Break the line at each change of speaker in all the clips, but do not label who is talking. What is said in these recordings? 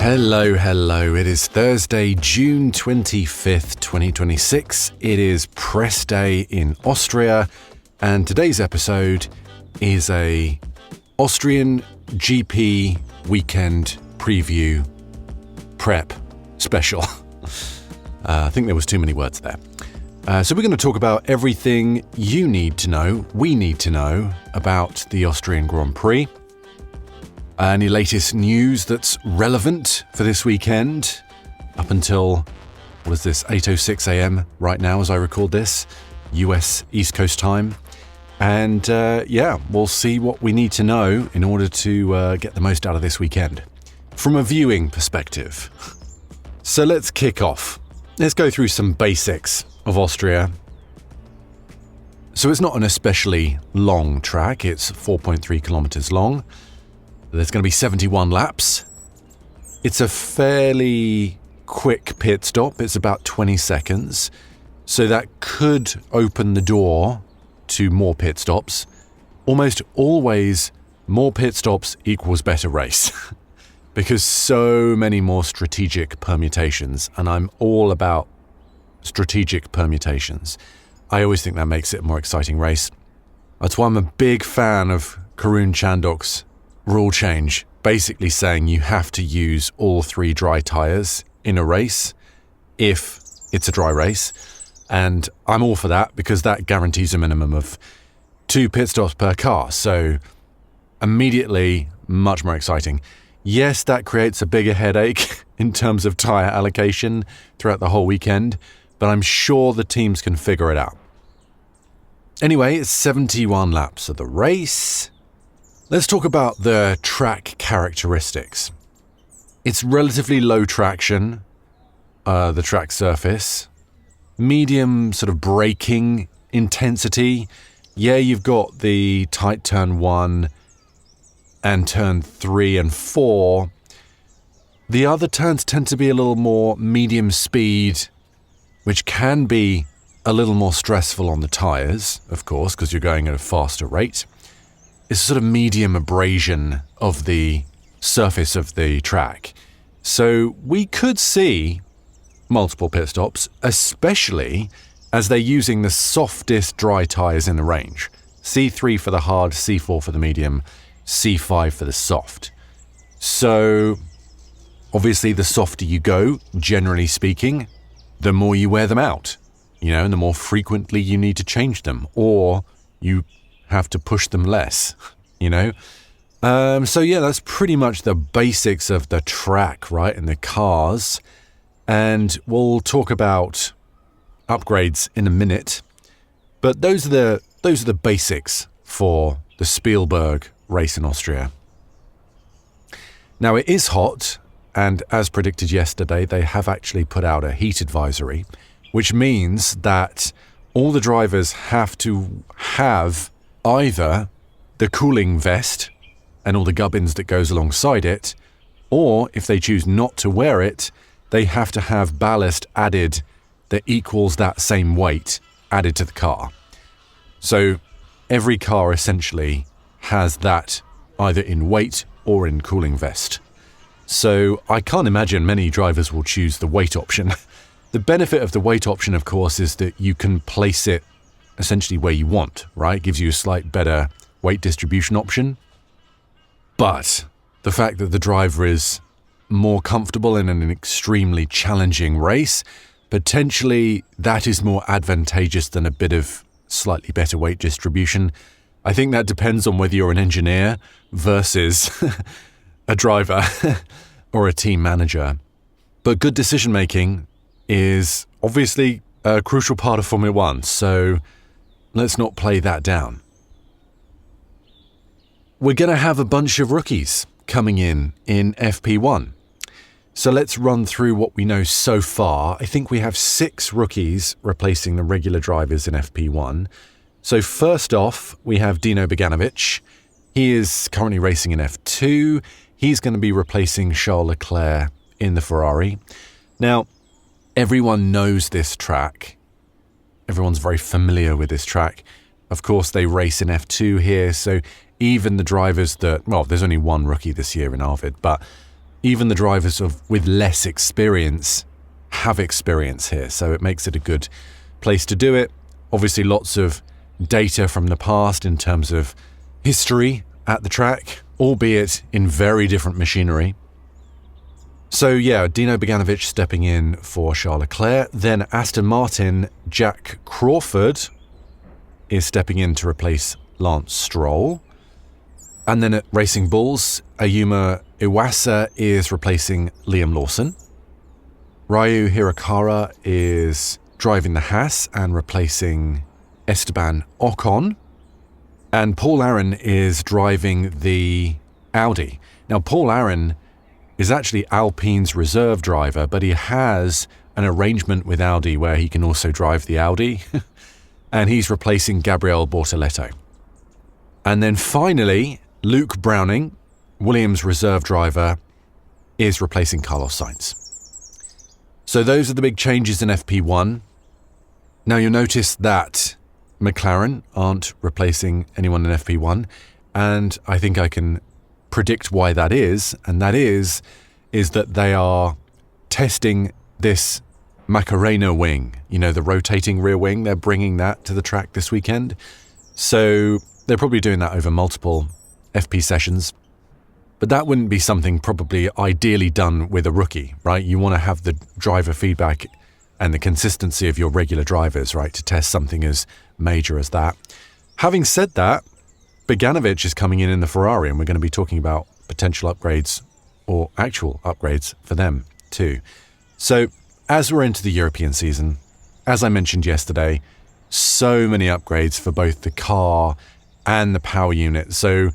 Hello. It is Thursday, June 25th, 2026. It is press day in Austria, and today's episode is a Austrian GP weekend preview prep special. I think there was too many words there. So we're going to talk about everything you need to know, we need to know about the Austrian Grand Prix. Any latest news that's relevant for this weekend up until, 8:06 a.m. right now as I record this, US East Coast time. And we'll see what we need to know in order to get the most out of this weekend from a viewing perspective. So let's kick off. Let's go through some basics of Austria. So it's not an especially long track. It's 4.3 kilometers long. There's going to be 71 laps. It's a fairly quick pit stop. It's about 20 seconds. So that could open the door to more pit stops. Almost always, more pit stops equals better race. Because so many more strategic permutations. And I'm all about strategic permutations. I always think that makes it a more exciting race. That's why I'm a big fan of Karun Chandhok's rule change, basically saying you have to use all three dry tyres in a race if it's a dry race. And I'm all for that because that guarantees a minimum of 2 pit stops per car. So immediately, much more exciting. Yes, that creates a bigger headache in terms of tyre allocation throughout the whole weekend, but I'm sure the teams can figure it out. Anyway, it's 71 laps of the race. Let's talk about the track characteristics. It's relatively low traction, the track surface, medium sort of braking intensity. Yeah, you've got the tight turn 1 and turn 3 and 4. The other turns tend to be a little more medium speed, which can be a little more stressful on the tyres, of course, because you're going at a faster rate. It's a sort of medium abrasion of the surface of the track. So we could see multiple pit stops, especially as they're using the softest dry tyres in the range. C3 for the hard, C4 for the medium, C5 for the soft. So obviously the softer you go, generally speaking, the more you wear them out, and the more frequently you need to change them, or you have to push them less, that's pretty much the basics of the track, right, and the cars. And we'll talk about upgrades in a minute, but those are the basics for the Spielberg race in Austria. Now it is hot, and as predicted yesterday, they have actually put out a heat advisory, which means that all the drivers have to have either the cooling vest and all the gubbins that goes alongside it, or if they choose not to wear it, they have to have ballast added that equals that same weight added to the car. So every car essentially has that either in weight or in cooling vest. So I can't imagine many drivers will choose the weight option. The benefit of the weight option, of course, is that you can place it essentially where you want, right? It gives you a slight better weight distribution option. But the fact that the driver is more comfortable in an extremely challenging race, potentially that is more advantageous than a bit of slightly better weight distribution. I think that depends on whether you're an engineer versus a driver or a team manager. But good decision making is obviously a crucial part of Formula One, so let's not play that down. We're going to have a bunch of rookies coming in FP1. So let's run through what we know so far. I think we have 6 rookies replacing the regular drivers in FP1. So first off, we have Dino Beganovic. He is currently racing in F2. He's going to be replacing Charles Leclerc in the Ferrari. Now, everyone knows this track. Everyone's very familiar with this track. Of course, they race in F2 here, so even the drivers that, well, there's only one rookie this year in Arvid, but even the drivers with less experience have experience here, so it makes it a good place to do it. Obviously, lots of data from the past in terms of history at the track, albeit in very different machinery. So yeah, Dino Beganovic stepping in for Charles Leclerc. Then Aston Martin, Jack Crawford is stepping in to replace Lance Stroll. And then at Racing Bulls, Ayuma Iwasa is replacing Liam Lawson. Ryu Hirokara is driving the Haas and replacing Esteban Ocon. And Paul Aron is driving the Audi. Now, Paul Aron is actually Alpine's reserve driver, but he has an arrangement with Audi where he can also drive the Audi. And he's replacing Gabriel Bortoleto. And then finally, Luke Browning, Williams' reserve driver, is replacing Carlos Sainz. So those are the big changes in FP1. Now you'll notice that McLaren aren't replacing anyone in FP1, and I think I can predict why that is, and that is that they are testing this Macarena wing, the rotating rear wing. They're bringing that to the track this weekend. So they're probably doing that over multiple FP sessions. But that wouldn't be something probably ideally done with a rookie, right? You want to have the driver feedback and the consistency of your regular drivers, right, to test something as major as that. Having said that, Beganovic is coming in the Ferrari, and we're going to be talking about potential upgrades or actual upgrades for them too. So as we're into the European season, as I mentioned yesterday, so many upgrades for both the car and the power unit. So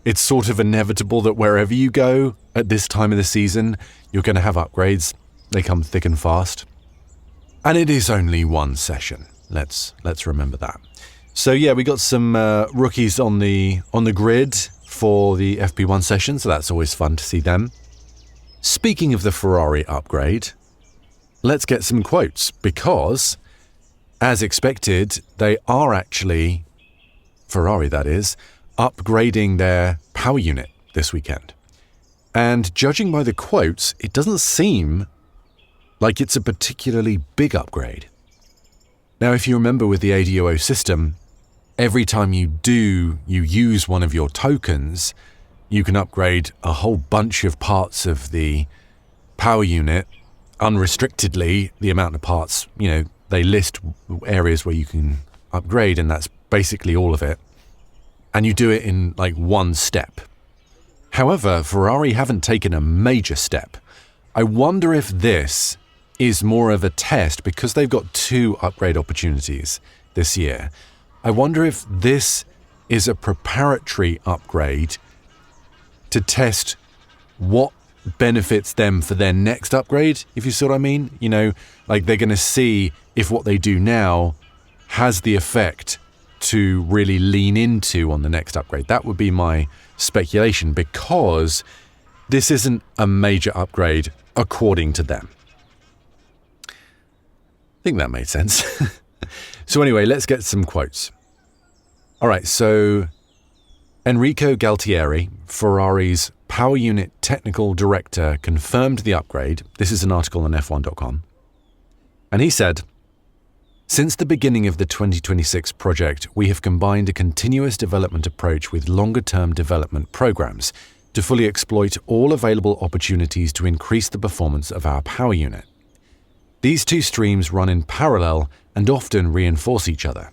it's sort of inevitable that wherever you go at this time of the season, you're going to have upgrades. They come thick and fast. And it is only one session. Let's remember that. So yeah, we got some rookies on the grid for the FP1 session, so that's always fun to see them. Speaking of the Ferrari upgrade, let's get some quotes, because as expected, they are actually, Ferrari that is, upgrading their power unit this weekend. And judging by the quotes, it doesn't seem like it's a particularly big upgrade. Now, if you remember with the ADOO system, every time you use one of your tokens, you can upgrade a whole bunch of parts of the power unit unrestrictedly. The amount of parts, they list areas where you can upgrade, and that's basically all of it. And you do it in like one step. However, Ferrari haven't taken a major step. I wonder if this is more of a test, because they've got 2 upgrade opportunities this year. I wonder if this is a preparatory upgrade to test what benefits them for their next upgrade, if you see what I mean. Like they're going to see if what they do now has the effect to really lean into on the next upgrade. That would be my speculation, because this isn't a major upgrade according to them. I think that made sense. So anyway, let's get some quotes. All right, so Enrico Galtieri, Ferrari's power unit technical director, confirmed the upgrade. This is an article on F1.com. And he said, "Since the beginning of the 2026 project, we have combined a continuous development approach with longer-term development programs to fully exploit all available opportunities to increase the performance of our power unit. These 2 streams run in parallel and often reinforce each other.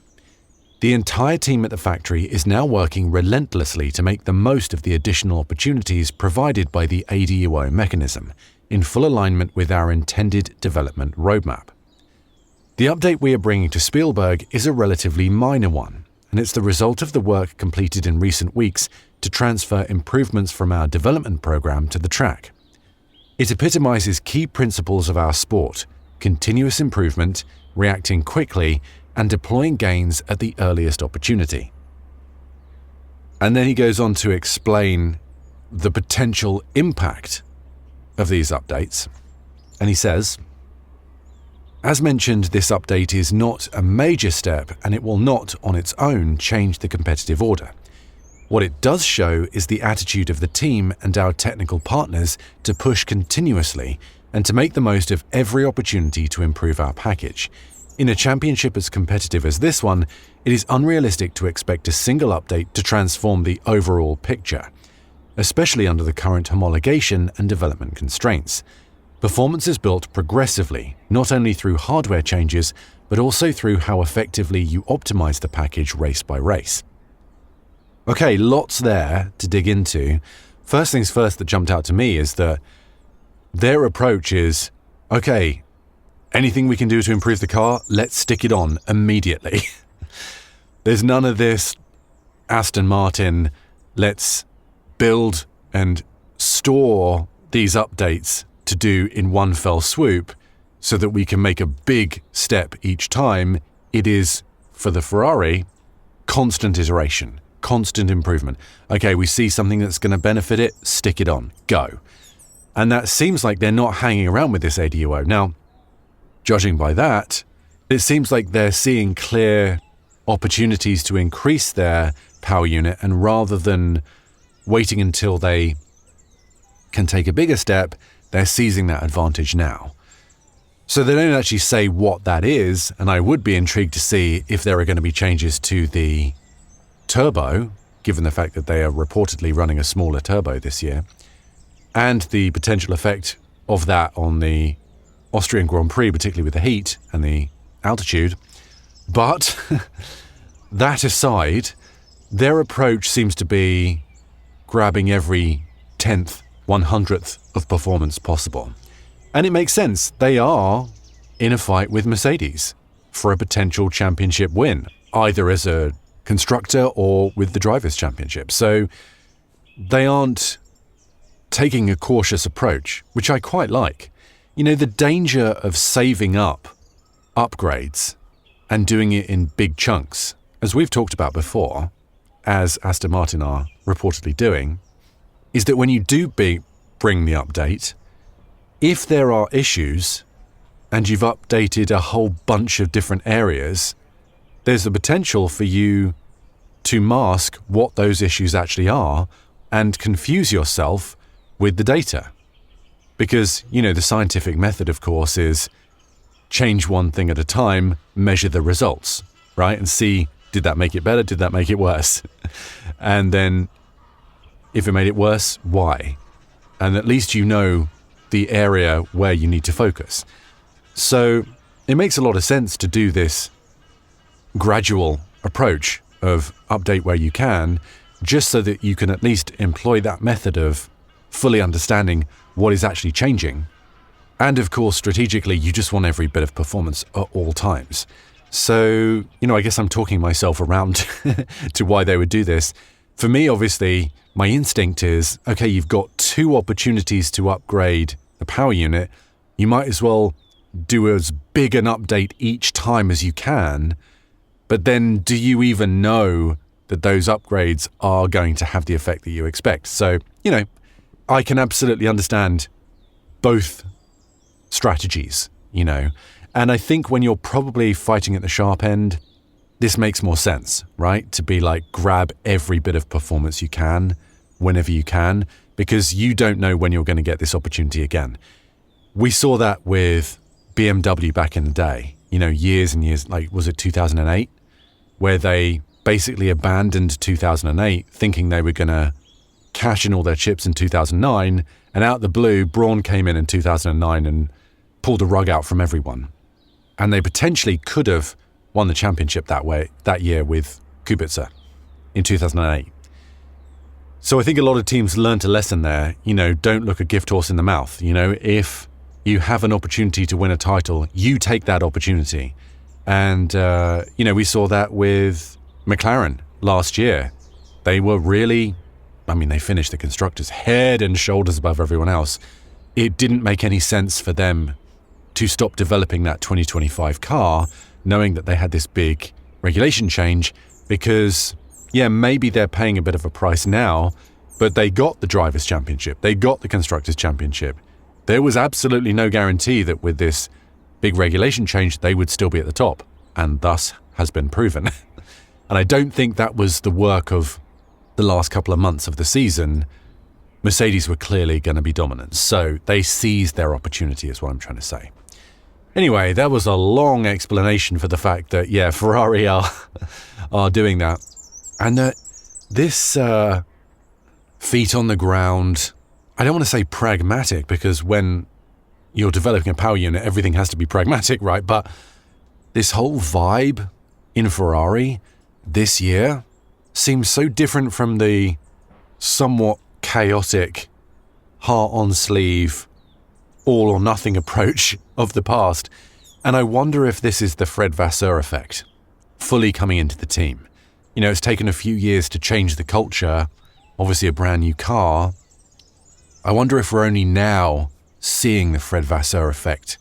The entire team at the factory is now working relentlessly to make the most of the additional opportunities provided by the ADUO mechanism, in full alignment with our intended development roadmap. The update we are bringing to Spielberg is a relatively minor one, and it's the result of the work completed in recent weeks to transfer improvements from our development program to the track. It epitomizes key principles of our sport: continuous improvement, reacting quickly, and deploying gains at the earliest opportunity." And then he goes on to explain the potential impact of these updates. And he says, "As mentioned, this update is not a major step, and it will not, on its own, change the competitive order. What it does show is the attitude of the team and our technical partners to push continuously and to make the most of every opportunity to improve our package. In a championship as competitive as this one, it is unrealistic to expect a single update to transform the overall picture, especially under the current homologation and development constraints. Performance is built progressively, not only through hardware changes, but also through how effectively you optimize the package race by race. Okay, lots there to dig into. First things first that jumped out to me is that their approach is, okay, anything we can do to improve the car, let's stick it on immediately. There's none of this Aston Martin, let's build and store these updates to do in one fell swoop so that we can make a big step each time. It is, for the Ferrari, constant iteration, constant improvement. Okay, we see something that's going to benefit it, stick it on, go. And that seems like they're not hanging around with this ADUO. Now, judging by that, it seems like they're seeing clear opportunities to increase their power unit, and rather than waiting until they can take a bigger step, they're seizing that advantage now. So they don't actually say what that is, and I would be intrigued to see if there are going to be changes to the turbo, given the fact that they are reportedly running a smaller turbo this year, and the potential effect of that on the Austrian Grand Prix, particularly with the heat and the altitude. But that aside, their approach seems to be grabbing every 10th, 100th of performance possible. And it makes sense. They are in a fight with Mercedes for a potential championship win, either as a constructor or with the Drivers' Championship. So they aren't taking a cautious approach, which I quite like. You know, the danger of saving up upgrades and doing it in big chunks, as we've talked about before, as Aston Martin are reportedly doing, is that when you do bring the update, if there are issues and you've updated a whole bunch of different areas, there's the potential for you to mask what those issues actually are and confuse yourself with the data. Because, you know, the scientific method, of course, is change one thing at a time, measure the results, right? And see, did that make it better? Did that make it worse? And then if it made it worse, why? And at least you know the area where you need to focus. So it makes a lot of sense to do this gradual approach of update where you can, just so that you can at least employ that method of fully understanding what is actually changing. And of course, strategically, you just want every bit of performance at all times. So, you know, I guess I'm talking myself around to why they would do this. For me, obviously, my instinct is, okay, you've got 2 opportunities to upgrade the power unit. You might as well do as big an update each time as you can. But then do you even know that those upgrades are going to have the effect that you expect? So, you know, I can absolutely understand both strategies, you know, and I think when you're probably fighting at the sharp end, this makes more sense, right? To be like, grab every bit of performance you can, whenever you can, because you don't know when you're going to get this opportunity again. We saw that with BMW back in the day, you know, years and years, like, was it 2008, where they basically abandoned 2008 thinking they were going to cash in all their chips in 2009, and out the blue, Braun came in 2009 and pulled the rug out from everyone. And they potentially could have won the championship that year with Kubica in 2008. So I think a lot of teams learned a lesson there. You know, don't look a gift horse in the mouth. You know, if you have an opportunity to win a title, you take that opportunity. And, you know, we saw that with McLaren last year. They were really, I mean, they finished the constructors head and shoulders above everyone else. It didn't make any sense for them to stop developing that 2025 car, knowing that they had this big regulation change, because, yeah, maybe they're paying a bit of a price now, but they got the Drivers' Championship. They got the Constructors' Championship. There was absolutely no guarantee that with this big regulation change, they would still be at the top, and thus has been proven. And I don't think that was the work of the last couple of months of the season, Mercedes were clearly going to be dominant. So they seized their opportunity is what I'm trying to say. Anyway, that was a long explanation for the fact that, yeah, Ferrari are doing that. And this feet on the ground, I don't want to say pragmatic, because when you're developing a power unit, everything has to be pragmatic, right? But this whole vibe in Ferrari this year seems so different from the somewhat chaotic, heart on sleeve, all or nothing approach of the past. And I wonder if this is the Fred Vasseur effect, fully coming into the team. You know, it's taken a few years to change the culture, obviously a brand new car. I wonder if we're only now seeing the Fred Vasseur effect,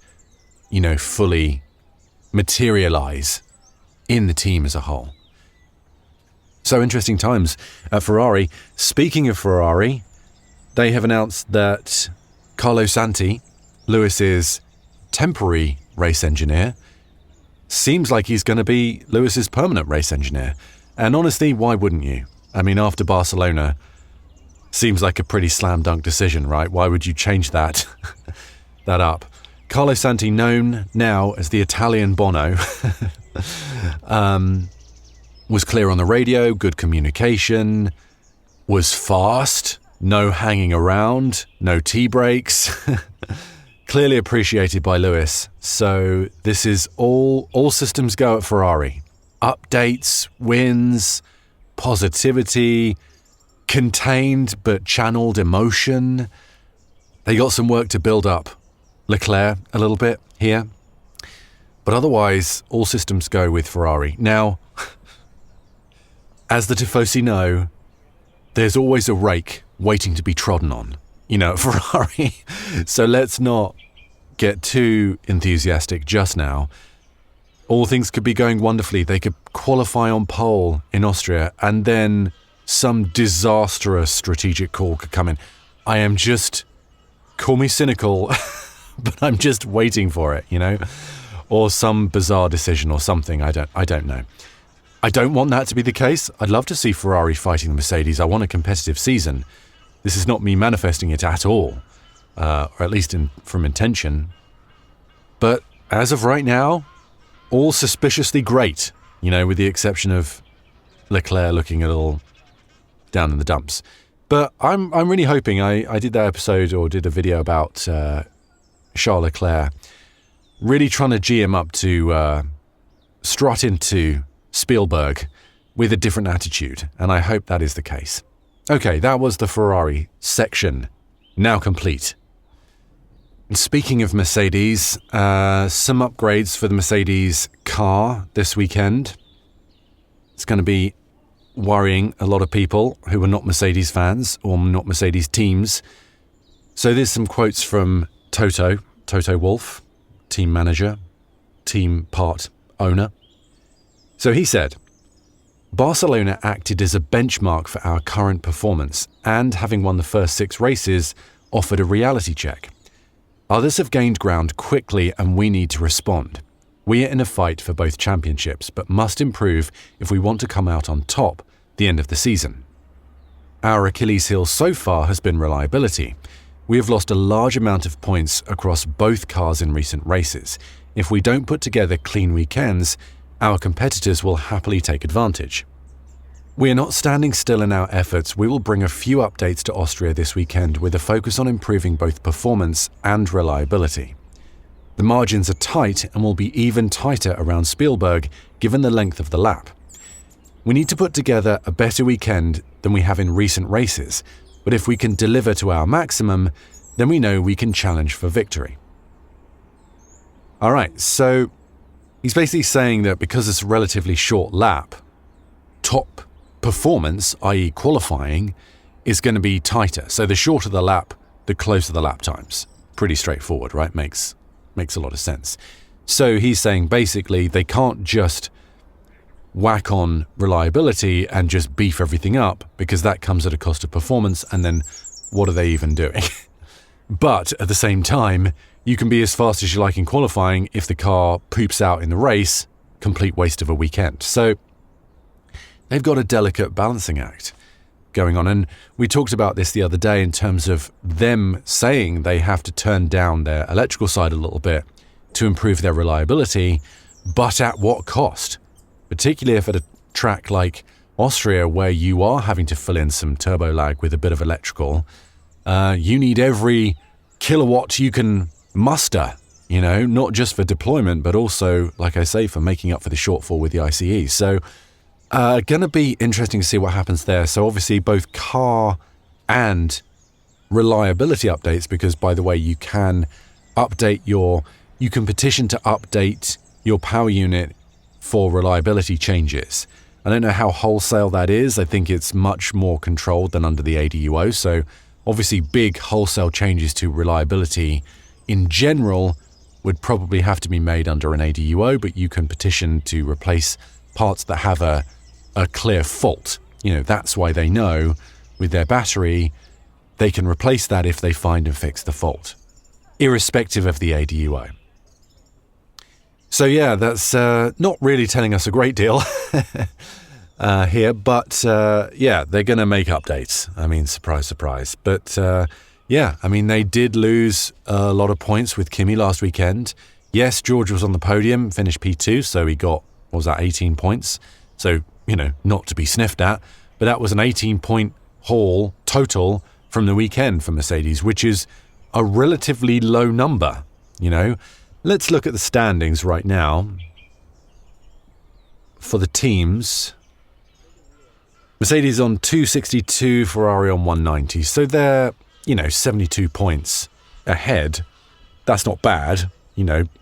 you know, fully materialize in the team as a whole. So interesting times at Ferrari. Speaking of Ferrari, they have announced that Carlo Santi, Lewis's temporary race engineer, seems like he's going to be Lewis's permanent race engineer. And honestly, why wouldn't you? I mean, after Barcelona, seems like a pretty slam dunk decision, right? Why would you change that up? Carlo Santi, known now as the Italian Bono, was clear on the radio, good communication, was fast, no hanging around, no tea breaks. Clearly appreciated by Lewis. So this is all systems go at Ferrari. Updates, wins, positivity, contained but channeled emotion. They got some work to build up Leclerc a little bit here. But otherwise, all systems go with Ferrari. Now, as the Tifosi know, there's always a rake waiting to be trodden on, you know, at Ferrari. So let's not get too enthusiastic just now. All things could be going wonderfully. They could qualify on pole in Austria, and then some disastrous strategic call could come in. I am just, call me cynical, but I'm just waiting for it, you know, or some bizarre decision or something. I don't know. I don't want that to be the case. I'd love to see Ferrari fighting the Mercedes. I want a competitive season. This is not me manifesting it at all, or at least from intention. But as of right now, all suspiciously great, you know, with the exception of Leclerc looking a little down in the dumps. But I'm really hoping, I did that episode or did a video about Charles Leclerc, really trying to G him up to strut into Spielberg with a different attitude, and I hope that is the case. Okay, that was the Ferrari section, now complete. And speaking of Mercedes, some upgrades for the Mercedes car this weekend. It's going to be worrying a lot of people who are not Mercedes fans or not Mercedes teams. So there's some quotes from Toto Wolff, team manager, team part owner. So he said, Barcelona acted as a benchmark for our current performance and, having won the first 6 races, offered a reality check. Others have gained ground quickly and we need to respond. We are in a fight for both championships, but must improve if we want to come out on top the end of the season. Our Achilles heel so far has been reliability. We have lost a large amount of points across both cars in recent races. If we don't put together clean weekends, our competitors will happily take advantage. We are not standing still in our efforts. We will bring a few updates to Austria this weekend with a focus on improving both performance and reliability. The margins are tight and will be even tighter around Spielberg given the length of the lap. We need to put together a better weekend than we have in recent races, but if we can deliver to our maximum, then we know we can challenge for victory. Alright, so he's basically saying that because it's a relatively short lap, top performance, i.e. qualifying, is going to be tighter. So the shorter the lap, the closer the lap times. Pretty straightforward, right? Makes a lot of sense. So he's saying basically they can't just whack on reliability and just beef everything up, because that comes at a cost of performance, and then what are they even doing? But at the same time, you can be as fast as you like in qualifying. If the car poops out in the race, complete waste of a weekend. So they've got a delicate balancing act. going on. And we talked about this the other day in terms of them saying they have to turn down their electrical side a little bit to improve their reliability, but at what cost? Particularly if at a track like Austria, where you are having to fill in some turbo lag with a bit of electrical, you need every kilowatt you can muster, not just for deployment, but also, like I say, for making up for the shortfall with the ICE. So going to be interesting to see what happens there. So obviously both car and reliability updates, because by the way, you can petition to update your power unit for reliability changes. I don't know how wholesale that is. I think it's much more controlled than under the ADUO. So obviously big wholesale changes to reliability in general would probably have to be made under an ADUO, but you can petition to replace parts that have a clear fault. That's why they know with their battery, they can replace that if they find and fix the fault, irrespective of the ADUO. So yeah, that's not really telling us a great deal here, but they're going to make updates. I mean, surprise, surprise. But they did lose a lot of points with Kimi last weekend. Yes, George was on the podium, finished P2, so he got, 18 points. So, not to be sniffed at, but that was an 18-point haul total from the weekend for Mercedes, which is a relatively low number, Let's look at the standings right now for the teams. Mercedes on 262, Ferrari on 190. So they're, 72 points ahead. That's not bad,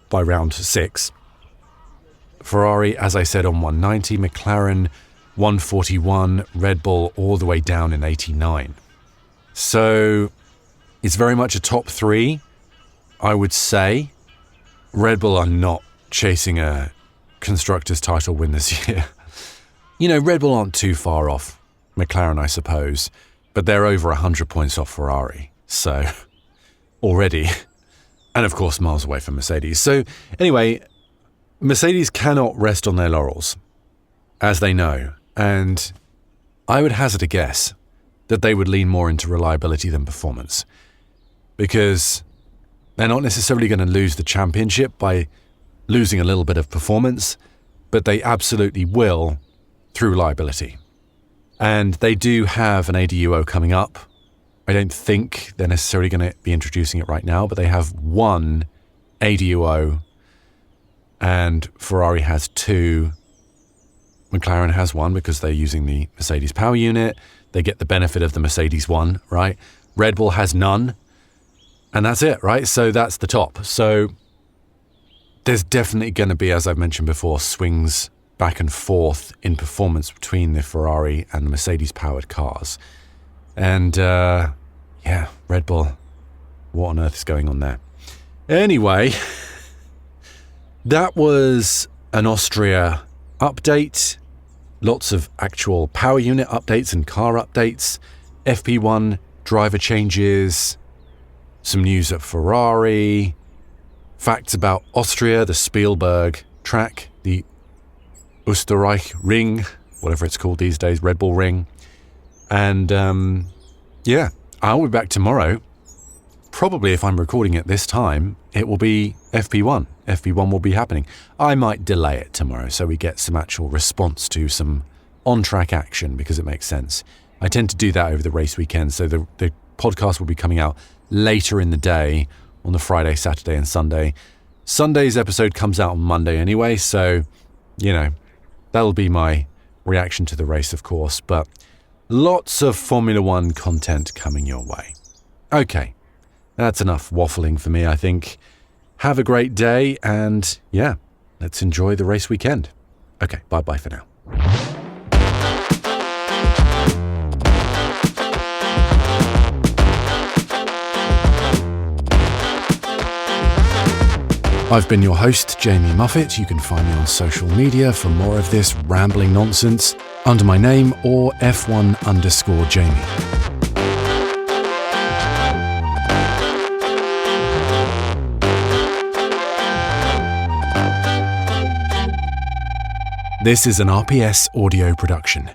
by round 6. Ferrari, as I said, on 190. McLaren, 141. Red Bull all the way down in 89. So it's very much a top 3, I would say. Red Bull are not chasing a constructors title win this year. Red Bull aren't too far off McLaren, I suppose, but they're over 100 points off Ferrari. So already, and of course miles away from Mercedes. So anyway, Mercedes cannot rest on their laurels, as they know. And I would hazard a guess that they would lean more into reliability than performance, because they're not necessarily going to lose the championship by losing a little bit of performance, but they absolutely will through reliability. And they do have an ADUO coming up. I don't think they're necessarily going to be introducing it right now, but they have one ADUO and Ferrari has 2. McLaren has 1 because they're using the Mercedes power unit. They get the benefit of the Mercedes one, right? Red Bull has none. And that's it, right? So that's the top. So there's definitely going to be, as I've mentioned before, swings back and forth in performance between the Ferrari and the Mercedes-powered cars. And, Red Bull, what on earth is going on there? Anyway, that was an Austria update. Lots of actual power unit updates and car updates. FP1 driver changes. Some news at Ferrari, facts about Austria, the Spielberg track, the Österreich Ring, whatever it's called these days, Red Bull Ring. And I'll be back tomorrow. Probably if I'm recording it this time, it will be FP1. FP1 will be happening. I might delay it tomorrow so we get some actual response to some on-track action, because it makes sense. I tend to do that over the race weekend, so the podcast will be coming out later in the day on the Friday, Saturday and Sunday. Sunday's episode comes out on Monday anyway, so, that'll be my reaction to the race, of course, but lots of Formula One content coming your way. Okay, that's enough waffling for me, I think. Have a great day, and let's enjoy the race weekend. Okay, bye-bye for now. I've been your host, Jamie Muffett. You can find me on social media for more of this rambling nonsense under my name or F1_Jamie. This is an RPS audio production.